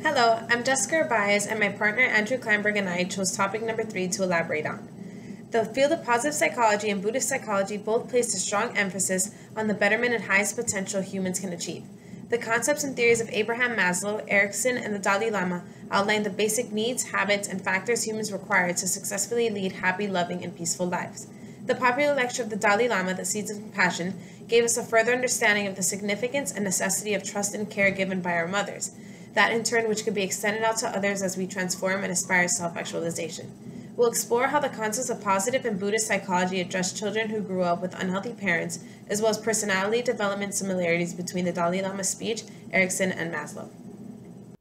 Hello, I'm Jessica Urbaez, and my partner Andrew Kleinberg and I chose topic number 3 to elaborate on. The field of positive psychology and Buddhist psychology both place a strong emphasis on the betterment and highest potential humans can achieve. The concepts and theories of Abraham Maslow, Erickson, and the Dalai Lama outline the basic needs, habits, and factors humans require to successfully lead happy, loving, and peaceful lives. The popular lecture of the Dalai Lama, The Seeds of Compassion, gave us a further understanding of the significance and necessity of trust and care given by our mothers, that in turn which could be extended out to others as we transform and aspire to self-actualization. We'll explore how the concepts of positive and Buddhist psychology address children who grew up with unhealthy parents, as well as personality development similarities between the Dalai Lama's speech, Erickson, and Maslow.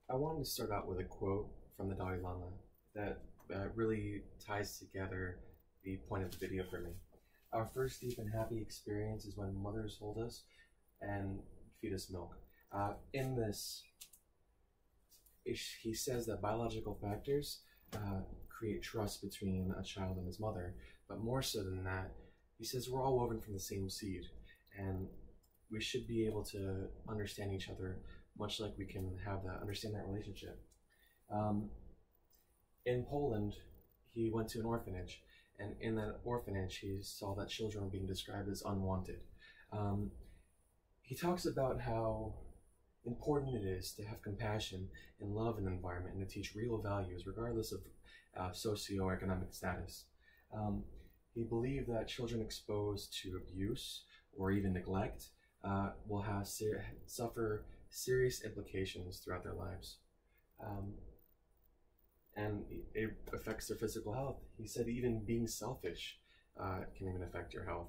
I wanted to start out with a quote from the Dalai Lama that really ties together the point of the video for me. Our first deep and happy experience is when mothers hold us and feed us milk. In this, he says that biological factors create trust between a child and his mother, but more so than that, he says we're all woven from the same seed, and we should be able to understand each other much like we can understand that relationship. In Poland, he went to an orphanage, and in that orphanage, he saw that children were being described as unwanted. He talks about how important it is to have compassion and love in the environment and to teach real values regardless of socioeconomic status. He believed that children exposed to abuse or even neglect will suffer serious implications throughout their lives. And it affects their physical health. He said even being selfish can even affect your health.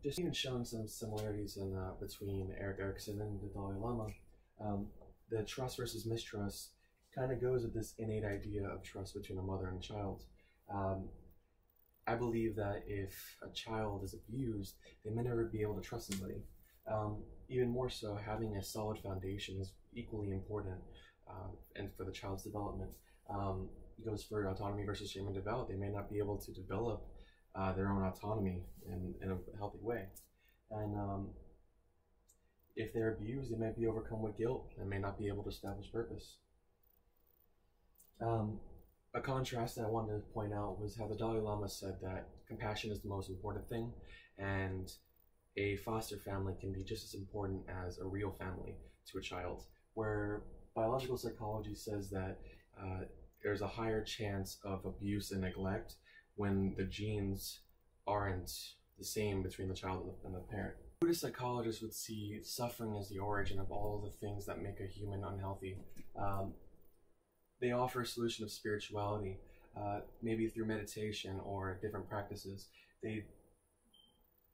Just even showing some similarities between Erickson and the Dalai Lama. The trust versus mistrust kind of goes with this innate idea of trust between a mother and a child. I believe that if a child is abused, they may never be able to trust somebody. Even more so, having a solid foundation is equally important and for the child's development. It goes for autonomy versus shame and develop. They may not be able to develop their own autonomy in a healthy way. And if they're abused, they might be overcome with guilt and may not be able to establish purpose. A contrast that I wanted to point out was how the Dalai Lama said that compassion is the most important thing, and a foster family can be just as important as a real family to a child, where biological psychology says that there's a higher chance of abuse and neglect when the genes aren't the same between the child and the parent. Buddhist psychologists would see suffering as the origin of all the things that make a human unhealthy. They offer a solution of spirituality, maybe through meditation or different practices. They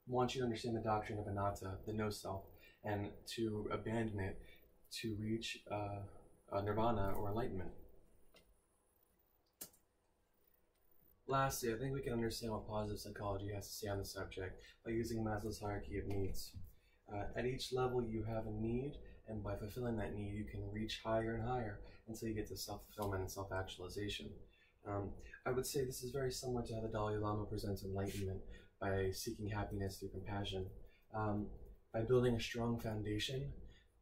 want you to understand the doctrine of anatta, the no self, and to abandon it to reach nirvana or enlightenment. Lastly, I think we can understand what positive psychology has to say on the subject by using Maslow's hierarchy of needs. At each level, you have a need, and by fulfilling that need, you can reach higher and higher until you get to self-fulfillment and self-actualization. I would say this is very similar to how the Dalai Lama presents enlightenment by seeking happiness through compassion. By building a strong foundation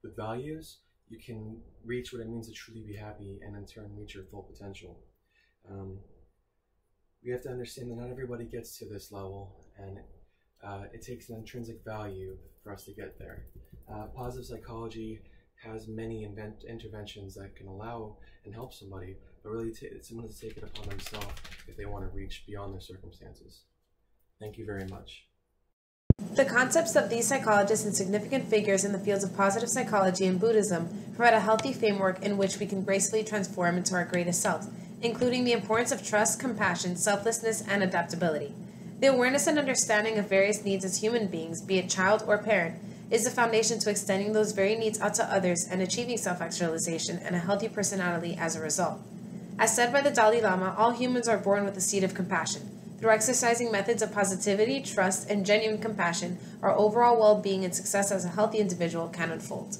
with values, you can reach what it means to truly be happy and in turn reach your full potential. We have to understand that not everybody gets to this level, and it takes an intrinsic value for us to get there. Positive psychology has many interventions that can allow and help somebody, but really someone has to take it upon themselves if they want to reach beyond their circumstances. Thank you very much. The concepts of these psychologists and significant figures in the fields of positive psychology and Buddhism provide a healthy framework in which we can gracefully transform into our greatest selves, including the importance of trust, compassion, selflessness, and adaptability. The awareness and understanding of various needs as human beings, be it child or parent, is the foundation to extending those very needs out to others and achieving self-actualization and a healthy personality as a result. As said by the Dalai Lama, all humans are born with a seed of compassion. Through exercising methods of positivity, trust, and genuine compassion, our overall well-being and success as a healthy individual can unfold.